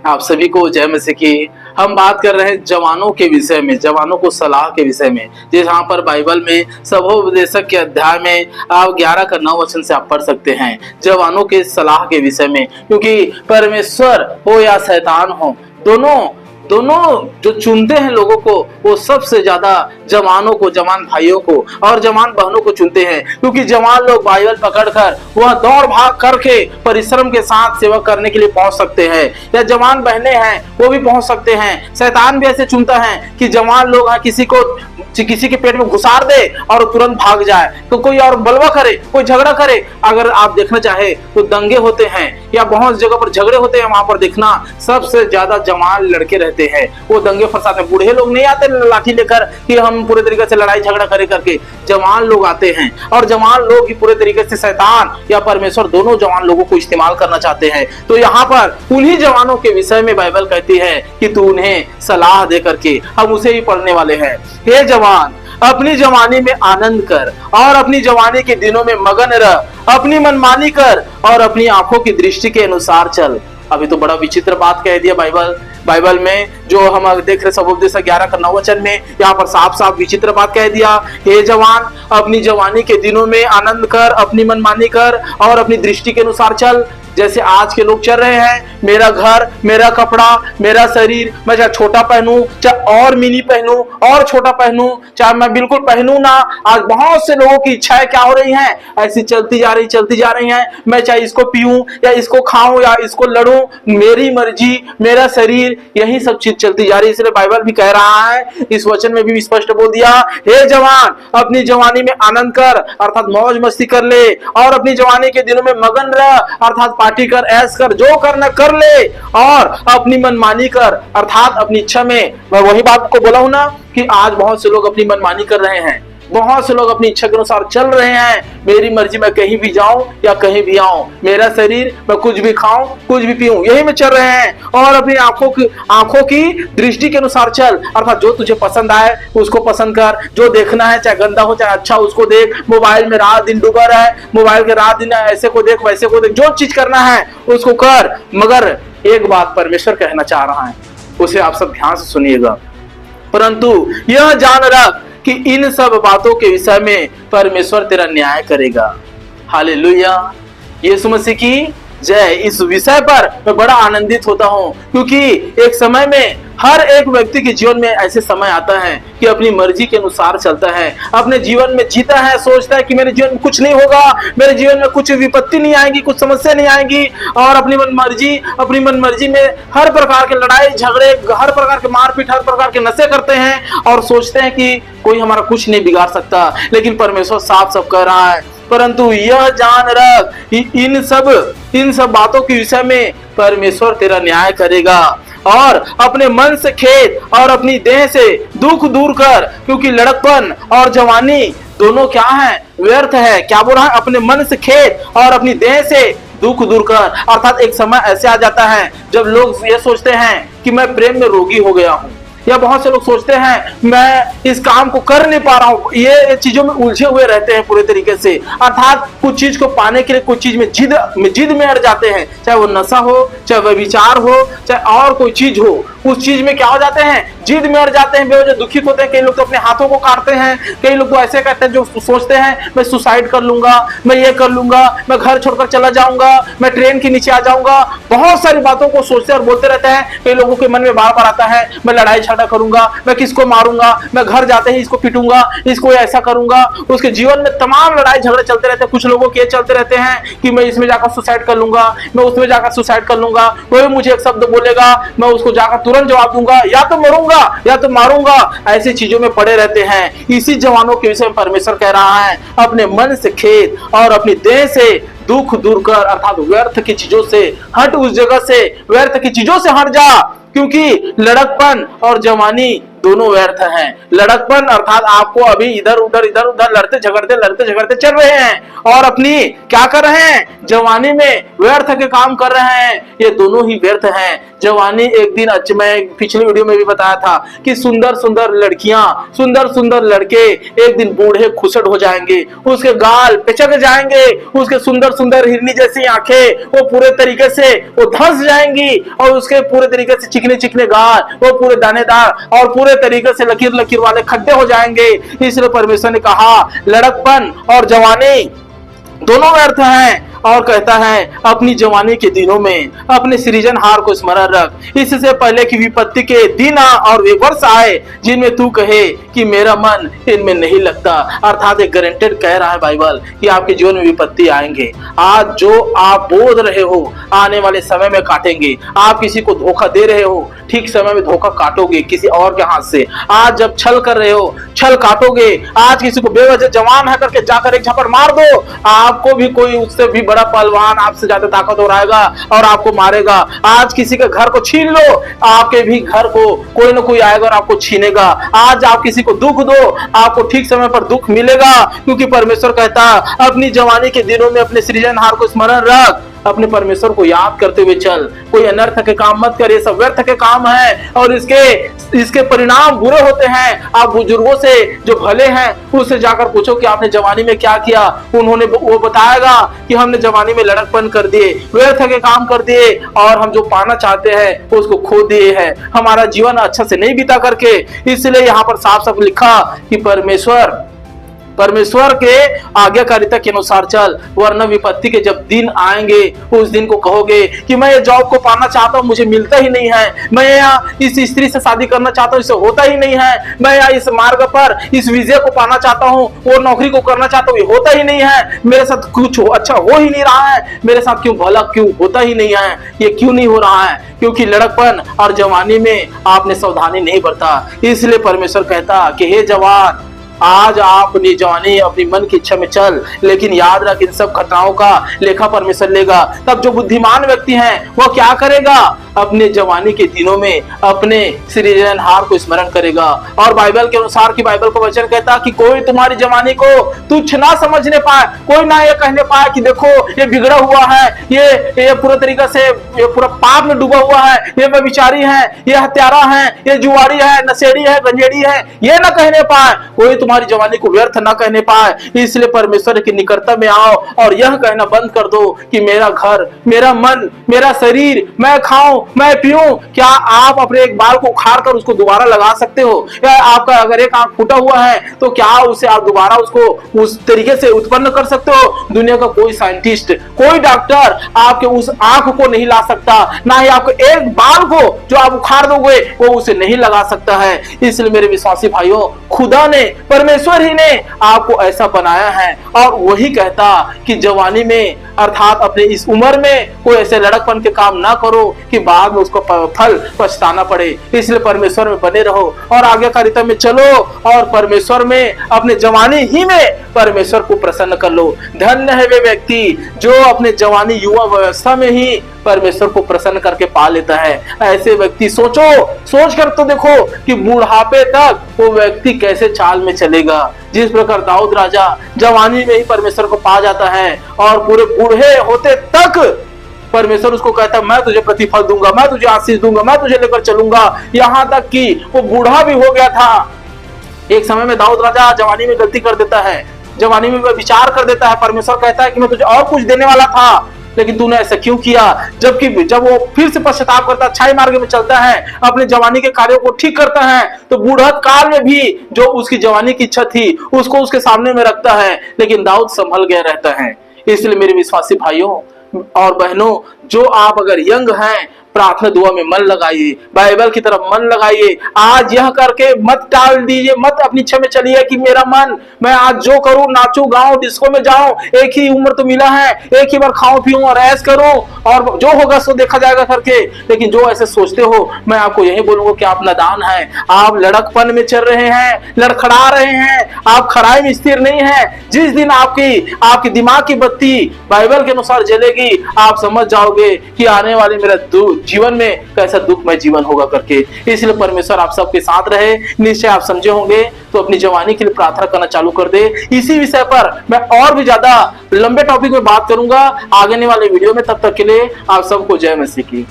आप सभी को जय मसीह की। हम बात कर रहे हैं जवानों के विषय में, जवानों को सलाह के विषय में। जहाँ पर बाइबल में सबोपदेशक के अध्याय में आप 11 का 9 वचन से आप पढ़ सकते हैं जवानों के सलाह के विषय में। क्योंकि परमेश्वर हो या शैतान हो, दोनों जो चुनते हैं लोगों को, वो सबसे ज्यादा जवानों को, जवान भाइयों को और जवान बहनों को चुनते हैं। क्योंकि जवान लोग बाइबल पकड़कर वह दौड़ भाग करके परिश्रम के साथ सेवा करने के लिए पहुंच सकते हैं, या जवान बहनें हैं वो भी पहुंच सकते हैं। शैतान भी ऐसे चुनता है कि जवान लोग किसी के पेट में घुसार दे और तुरंत भाग जाए, तो कोई और बलवा करे, कोई झगड़ा करे। अगर आप देखना चाहे तो दंगे होते हैं या बहुत जगह पर झगड़े होते हैं, वहां पर देखना सबसे ज्यादा जवान लड़के रहते हैं। वो दंगे फसाद में बूढ़े लोग नहीं आते लाठी लेकर कि हम पूरे तरीके से लड़ाई झगड़ा करे करके, जवान लोग आते हैं। और जवान लोग ही पूरे तरीके से शैतान या परमेश्वर दोनों जवान लोगों को इस्तेमाल करना चाहते हैं। तो यहाँ पर उन्हीं जवानों के विषय में बाइबल कहती है कि तू उन्हें सलाह दे करके, हम उसे ही पढ़ने वाले हैं। हे जवान, अपनी जवानी में आनंद कर और अपनी जवानी के दिनों में मगन रह, अपनी मनमानी कर और अपनी आंखों की दृष्टि के अनुसार चल। अभी तो बड़ा विचित्र बात कह दिया बाइबल में, जो हम देख रहे सबोपदेशक 11 का 9 वचन में, यहाँ पर साफ साफ विचित्र बात कह दिया। हे जवान, अपनी जवानी के दिनों में आनंद कर, अपनी मनमानी कर और अपनी दृष्टि के अनुसार चल। जैसे आज के लोग चल रहे हैं, मेरा घर, मेरा कपड़ा, मेरा शरीर, मैं चाहे छोटा पहनूं, चाहे और मिनी पहनूं और छोटा पहनूं, चाहे मैं बिल्कुल पहनूं ना। आज बहुत से लोगों की इच्छाएं क्या हो रही हैं, ऐसी चलती जा रही हैं। मैं चाहे इसको पीऊं या इसको खाऊं या इसको लड़ूं, मेरी मर्जी, मेरा शरीर, यही सब चीज चलती जा रही है। इसलिए बाइबल भी कह रहा है, इस वचन में भी स्पष्ट बोल दिया, हे जवान, अपनी जवानी में आनंद कर अर्थात मौज मस्ती कर ले, और अपनी जवानी के दिनों में मगन रह अर्थात पार्टी कर, ऐश कर, जो करना कर ले, और अपनी मनमानी कर अर्थात अपनी इच्छा में। मैं वही बात को बोला हूं ना कि आज बहुत से लोग अपनी मनमानी कर रहे हैं, बहुत से लोग अपनी इच्छा के अनुसार चल रहे हैं। मेरी मर्जी, मैं कहीं भी जाऊं या कहीं भी आऊं, मेरा शरीर, मैं कुछ भी खाऊं कुछ भी पीऊं, यही में चल रहे हैं। और अपनी आंखों की दृष्टि के अनुसार चल अर्थात जो तुझे पसंद आए उसको पसंद कर, जो देखना है चाहे गंदा हो चाहे अच्छा उसको देख। मोबाइल में रात दिन डूबा रहे, मोबाइल के रात दिन ऐसे को देख वैसे को देख, जो चीज करना है उसको कर। मगर एक बात परमेश्वर कहना चाह रहा है, उसे आप सब ध्यान से सुनिएगा। परंतु यह जान रख कि इन सब बातों के विषय में परमेश्वर तेरा न्याय करेगा। हालेलुया, यीशु मसीह की जय। इस विषय पर मैं बड़ा आनंदित होता हूं, क्योंकि एक समय में हर एक व्यक्ति के जीवन में ऐसे समय आता है कि अपनी मर्जी के अनुसार चलता है, अपने जीवन में जीता है, सोचता है कि मेरे जीवन में कुछ नहीं होगा, मेरे जीवन में कुछ विपत्ति नहीं आएगी, कुछ समस्या नहीं आएगी, और अपनी मनमर्जी में हर प्रकार के लड़ाई झगड़े, हर प्रकार के मारपीट, हर प्रकार के नशे करते हैं और सोचते हैं कि कोई हमारा कुछ नहीं बिगाड़ सकता। लेकिन परमेश्वर साफ साफ कह रहा है, परंतु यह जान रख कि इन सब बातों के विषय में परमेश्वर तेरा न्याय करेगा। और अपने मन से खेद और अपनी देह से दुख दूर कर, क्योंकि लड़कपन और जवानी दोनों क्या है, व्यर्थ है। क्या बोल रहा है, अपने मन से खेद और अपनी देह से दुख दूर कर। अर्थात एक समय ऐसे आ जाता है जब लोग ये सोचते हैं कि मैं प्रेम में रोगी हो गया हूं, या बहुत से लोग सोचते हैं मैं इस काम को कर नहीं पा रहा हूं। ये चीजों में उलझे हुए रहते हैं पूरे तरीके से, अर्थात कुछ चीज को पाने के लिए कुछ चीज में जिद में अड़ जाते हैं, चाहे वो नशा हो, चाहे वह विचार हो, चाहे और कोई चीज हो। उस चीज में क्या हो जाते हैं, जिद में अड़ जाते हैं, बेवजह दुखी होते हैं। कई लोग तो अपने हाथों को काटते हैं, कई लोग तो ऐसे करते हैं जो सोचते हैं मैं सुसाइड कर लूंगा, मैं ये कर लूंगा, मैं घर छोड़कर चला जाऊंगा, मैं ट्रेन के नीचे आ जाऊंगा। बहुत सारी बातों को सोचते और बोलते रहते हैं। कई लोगों के मन में बार बार आता है मैं लड़ाई झगड़ा करूंगा, मैं किसको मारूंगा, मैं घर जाते ही इसको पीटूंगा, इसको ऐसा करूंगा। उसके जीवन में तमाम लड़ाई झगड़े चलते रहते हैं। कुछ लोगों के चलते रहते हैं कि मैं इसमें जाकर सुसाइड कर लूंगा, मैं उसमें जाकर सुसाइड कर लूंगा, कोई मुझे एक शब्द बोलेगा मैं उसको जाकर तुरंत जवाब दूंगा, या तो मरूंगा या तो मारूंगा। ऐसी चीजों में पड़े रहते हैं। इसी जवानों के विषय में परमेश्वर कह रहा है, अपने मन से खेद और अपनी देह से दुख दूर कर अर्थात व्यर्थ की चीजों से हट, उस जगह से व्यर्थ की चीजों से हट जा, क्योंकि लड़कपन और जवानी दोनों व्यर्थ हैं। लड़कपन अर्थात आपको अभी इधर उधर लड़ते झगड़ते चल रहे हैं और अपनी क्या कर रहे हैं, जवानी में व्यर्थ के काम कर रहे हैं। ये दोनों ही व्यर्थ हैं। जवानी एक दिन, मैं पिछले वीडियो में भी बताया था कि सुंदर सुंदर लड़कियां, सुंदर सुंदर लड़के एक दिन बूढ़े खुसट हो जाएंगे, उसके गाल पिचक जाएंगे, उसके सुंदर सुंदर हिरनी जैसी आंखें वो पूरे तरीके से वो धंस जाएंगी और उसके पूरे तरीके से चिकने चिकने गाल वो पूरे दानेदार और पूरे तरीके से लकीर लकीर वाले खड्डे हो जाएंगे। इसलिए परमेश्वर ने कहा लड़कपन और जवानी दोनों व्यर्थ हैं और कहता है अपनी जवानी के दिनों में अपने सृजनहार को स्मरण रख, इससे पहले कि विपत्ति के दिन और वे वर्ष आए जिनमें तू कहे कि मेरा मन इनमें नहीं लगता। अर्थात एक गारंटेड कह रहा है बाइबल कि आपके जीवन में विपत्ति आएंगे। आज जो आप बोल रहे हो आने वाले समय में काटेंगे। आप किसी को धोखा दे रहे हो, ठीक समय में धोखा काटोगे किसी और के हाथ से। आज जब छल कर रहे हो, छल काटोगे। आज किसी को बेवजह जवान है करके जाकर एक झपट मार दो, आपको भी कोई उससे भी बड़ा पहलवान आपसे ज्यादा ताकतवर आएगा और आपको मारेगा। आज किसी के घर को छीन लो, आपके भी घर को कोई ना कोई आएगा और आपको छीनेगा। आज आप किसी को दुख दो, आपको ठीक समय पर दुख मिलेगा, क्योंकि परमेश्वर कहता अपनी जवानी के दिनों में अपने सृजनहार को स्मरण रख, अपने परमेश्वर को याद करते हुए चल। कोई अनर्थ के काम मत कर, ये सब व्यर्थ के काम है और इसके परिणाम बुरे होते हैं। आप बुजुर्गों से जो भले हैं उससे जाकर पूछो कि आपने जवानी में क्या किया, उन्होंने वो बताएगा कि हमने जवानी में लड़कपन कर दिए, व्यर्थ के काम कर दिए और हम जो पाना चाहते हैं उसको खो दिए हैं, हमारा जीवन अच्छा से नहीं बीता करके। इसलिए यहाँ पर साफ साफ लिखा कि परमेश्वर के आज्ञाकारिता के अनुसार चल, वरना विपत्ति के जब दिन आएंगे उस दिन को कहोगे कि मैं ये जॉब को पाना चाहता हूँ, मुझे मिलता ही नहीं है। मैं यहाँ इस स्त्री से शादी करना चाहता हूँ, इसे होता ही नहीं है। मैं यहाँ इस मार्ग पर इस विजय को पाना चाहता हूँ, वो नौकरी को करना चाहता हूँ, ये होता ही नहीं है। मेरे साथ कुछ अच्छा हो ही नहीं रहा है, मेरे साथ क्यों भला क्यों होता ही नहीं है, ये क्यों नहीं हो रहा है? क्योंकि लड़कपन और जवानी में आपने सावधानी नहीं बरता। इसलिए परमेश्वर कहता कि हे जवान, आज आप अपनी जवानी अपनी मन की इच्छा में चल, लेकिन याद रख इन सब घटनाओं का लेखा परमेश्वर लेगा। तब जो बुद्धिमान व्यक्ति है वो क्या करेगा? अपने जवानी के दिनों में अपने सृजनहार को स्मरण करेगा। और बाइबल के अनुसार की बाइबल का वचन कहता कि कोई तुम्हारी जवानी को तुच्छ ना समझने पाए, कोई ना ये कहने पाए कि देखो ये बिगड़ा हुआ है, ये पूरे तरीके से ये पूरा पाप में डूबा हुआ है, ये व्यभिचारी है, ये हत्यारा है, ये जुआरी है, नशेड़ी है, गंजेड़ी है, ये ना कहने पाए। कोई तुम्हारी जवानी को व्यर्थ ना कहने पाए। इसलिए परमेश्वर की निकटता में आओ और यह कहना बंद कर दो कि मेरा घर, मेरा मन, मेरा शरीर, मैं खाऊं, मैं पीऊं। क्या आप अपने एक बाल को उखाड़ कर उसको दोबारा लगा सकते हो? या आपका अगर एक आंख फूटा हुआ है तो क्या उसे आप दोबारा उसको उस तरीके से उत्पन्न कर सकते हो? दुनिया का कोई साइंटिस्ट, कोई डॉक्टर आपके उस आंख को नहीं ला सकता, ना ही आपके एक बाल को जो आप उखाड़ दोगे वो उसे नहीं लगा सकता है। इसलिए मेरे विश्वासी भाइयों, खुदा ने, परमेश्वर ही ने आपको ऐसा बनाया है और वही कहता कि जवानी में अर्थात अपने इस उम्र में कोई ऐसे लड़कपन के काम ना करो कि बाद में उसको फल पछताना पड़े। इसलिए परमेश्वर में बने रहो और आज्ञाकारिता में चलो और परमेश्वर में अपने जवानी ही में परमेश्वर को प्रसन्न कर लो। धन्य है वे व्यक्ति जो अपने जवानी युवा व्यवस्था में ही परमेश्वर को प्रसन्न करके पा लेता है। ऐसे व्यक्ति सोच कर तो देखो कि बुढ़ापे तक वो व्यक्ति कैसे चाल में चलेगा। जिस प्रकार दाऊद राजा जवानी में ही परमेश्वर को पा जाता है और पूरे बूढ़े होते तक परमेश्वर उसको कहता है मैं तुझे प्रतिफल दूंगा, मैं तुझे आशीष दूंगा, मैं तुझे लेकर चलूंगा। यहाँ तक कि वो बूढ़ा भी हो गया था। एक समय में दाऊद राजा जवानी में गलती कर देता है, जवानी में विचार कर देता है। परमेश्वर कहता है कि मैं तुझे और कुछ देने वाला था, लेकिन तूने ऐसा क्यों किया? जबकि जब वो फिर से पश्चाताप करता, अच्छाई मार्ग में चलता है, अपने जवानी के कार्यों को ठीक करता है, तो बूढ़त काल में भी जो उसकी जवानी की इच्छा थी उसको उसके सामने में रखता है, लेकिन दाऊद संभल गया रहता है। इसलिए मेरे विश्वासी भाइयों और बहनों, जो आप अगर यंग हैं, प्रार्थना दुआ में मन लगाइए, बाइबल की तरफ मन लगाइए। आज यह करके मत टाल दीजिए, मत अपनी इच्छा में चलिए कि मेरा मन, मैं आज जो करूं, नाचूं गाऊं, डिस्को में जाऊं, एक ही उम्र तो मिला है, एक ही बार खाऊं पीऊं और ऐश करूं और जो होगा सो देखा जाएगा करके। लेकिन जो ऐसे सोचते हो, मैं आपको यही बोलूंगा कि आप नादान हैं। आप लड़कपन में चल रहे हैं, लड़खड़ा रहे हैं, आप खराई में स्थिर नहीं है। जिस दिन आपकी दिमाग की बत्ती बाइबल के अनुसार जलेगी, आप समझ जाओगे कि आने वाले मेरा जीवन में कैसा दुखमय जीवन होगा करके। इसलिए परमेश्वर आप सबके साथ रहे। निश्चय आप समझे होंगे तो अपनी जवानी के लिए प्रार्थना करना चालू कर दे। इसी विषय पर मैं और भी ज्यादा लंबे टॉपिक में बात करूंगा आगे वाले वीडियो में। तब तक के लिए आप सबको जय मसीह की।